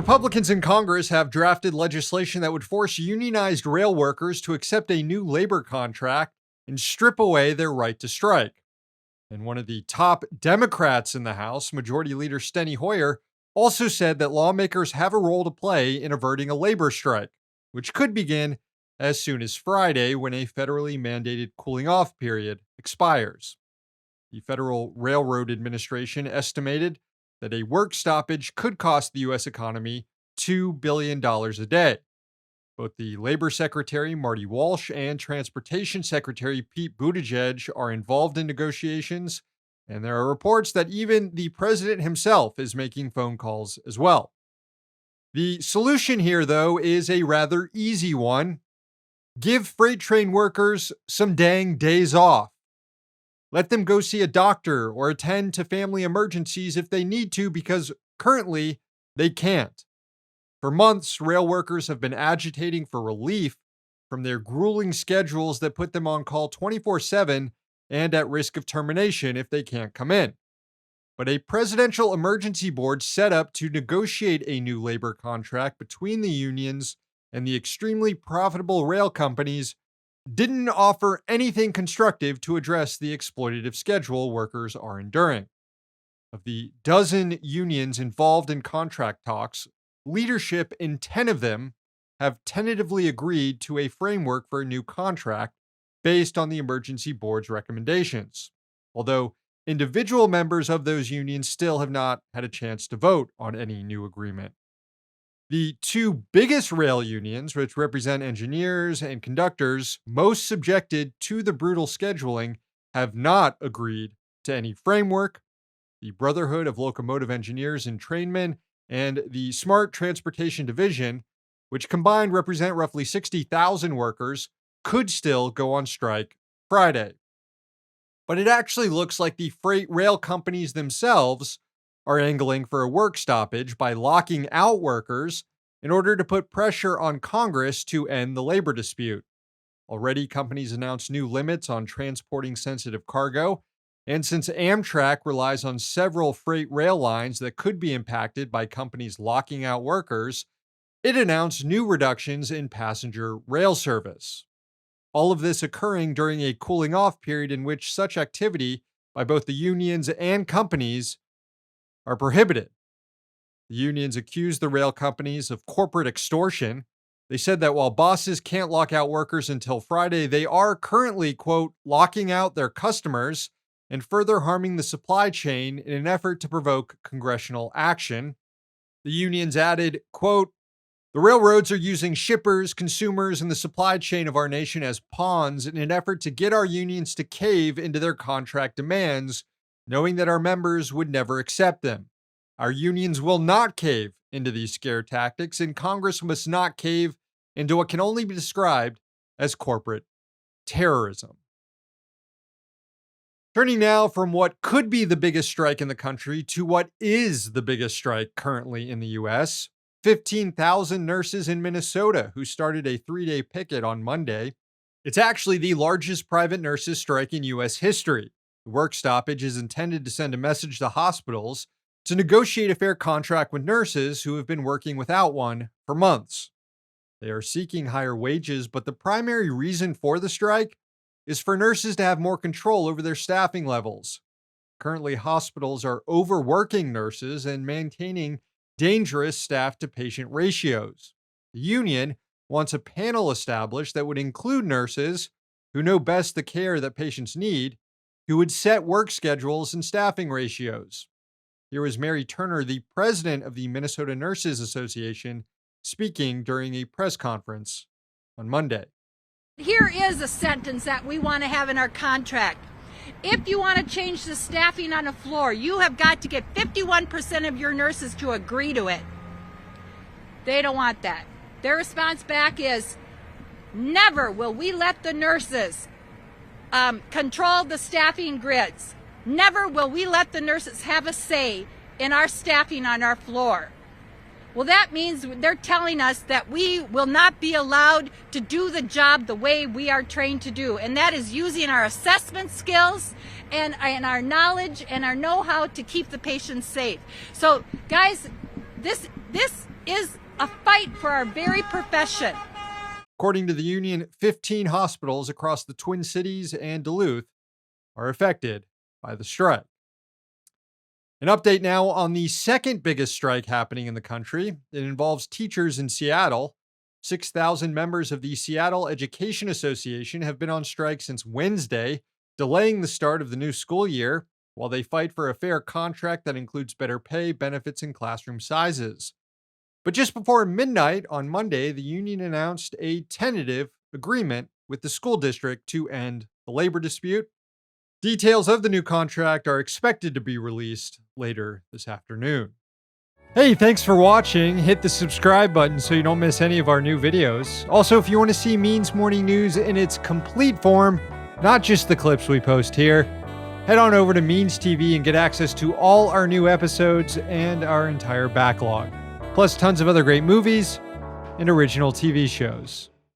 Republicans in Congress have drafted legislation that would force unionized rail workers to accept a new labor contract and strip away their right to strike. And one of the top Democrats in the House, Majority Leader Steny Hoyer, also said that lawmakers have a role to play in averting a labor strike, which could begin as soon as Friday when a federally mandated cooling off period expires. The Federal Railroad Administration estimated that a work stoppage could cost the U.S. economy $2 billion a day. Both the Labor Secretary, Marty Walsh, and Transportation Secretary, Pete Buttigieg, are involved in negotiations, and there are reports that even the president himself is making phone calls as well. The solution here, though, is a rather easy one. Give freight train workers some dang days off. Let them go see a doctor or attend to family emergencies if they need to, because currently they can't. For months, rail workers have been agitating for relief from their grueling schedules that put them on call 24/7 and at risk of termination if they can't come in. But a presidential emergency board set up to negotiate a new labor contract between the unions and the extremely profitable rail companies didn't offer anything constructive to address the exploitative schedule workers are enduring. Of the dozen unions involved in contract talks, leadership in 10 of them have tentatively agreed to a framework for a new contract based on the emergency board's recommendations, although individual members of those unions still have not had a chance to vote on any new agreement. The two biggest rail unions, which represent engineers and conductors most subjected to the brutal scheduling, have not agreed to any framework. The Brotherhood of Locomotive Engineers and Trainmen and the Smart Transportation Division, which combined represent roughly 60,000 workers, could still go on strike Friday. But it actually looks like the freight rail companies themselves are angling for a work stoppage by locking out workers in order to put pressure on Congress to end the labor dispute. Already, companies announced new limits on transporting sensitive cargo, and since Amtrak relies on several freight rail lines that could be impacted by companies locking out workers, it announced new reductions in passenger rail service. All of this occurring during a cooling off period in which such activity by both the unions and companies are prohibited. The unions accused the rail companies of corporate extortion. They said that while bosses can't lock out workers until Friday, they are currently, quote, locking out their customers and further harming the supply chain in an effort to provoke congressional action. The unions added, quote, the railroads are using shippers, consumers, and the supply chain of our nation as pawns in an effort to get our unions to cave into their contract demands, knowing that our members would never accept them. Our unions will not cave into these scare tactics, and Congress must not cave into what can only be described as corporate terrorism. Turning now from what could be the biggest strike in the country to what is the biggest strike currently in the U.S., 15,000 nurses in Minnesota who started a 3-day picket on Monday. It's actually the largest private nurses strike in U.S. history. The work stoppage is intended to send a message to hospitals to negotiate a fair contract with nurses who have been working without one for months. They are seeking higher wages, but the primary reason for the strike is for nurses to have more control over their staffing levels. Currently, hospitals are overworking nurses and maintaining dangerous staff-to-patient ratios. The union wants a panel established that would include nurses who know best the care that patients need, who would set work schedules and staffing ratios. Here was Mary Turner, the president of the Minnesota Nurses Association, speaking during a press conference on Monday. Here is a sentence that we want to have in our contract. If you want to change the staffing on a floor, you have got to get 51% of your nurses to agree to it. They don't want that. Their response back is, never will we let the nurses control the staffing grids. Never will we let the nurses have a say in our staffing on our floor. Well, that means they're telling us that we will not be allowed to do the job the way we are trained to do, and that is using our assessment skills and our knowledge and our know-how to keep the patients safe. So, guys, this is a fight for our very profession. According to the union, 15 hospitals across the Twin Cities and Duluth are affected by the strike. An update now on the second biggest strike happening in the country. It involves teachers in Seattle. 6,000 members of the Seattle Education Association have been on strike since Wednesday, delaying the start of the new school year while they fight for a fair contract that includes better pay, benefits, and classroom sizes. But just before midnight on Monday, the union announced a tentative agreement with the school district to end the labor dispute. Details of the new contract are expected to be released later this afternoon. Hey, thanks for watching. Hit the subscribe button so you don't miss any of our new videos. Also, if you want to see Means Morning News in its complete form, not just the clips we post here, head on over to Means TV and get access to all our new episodes and our entire backlog, plus tons of other great movies and original TV shows.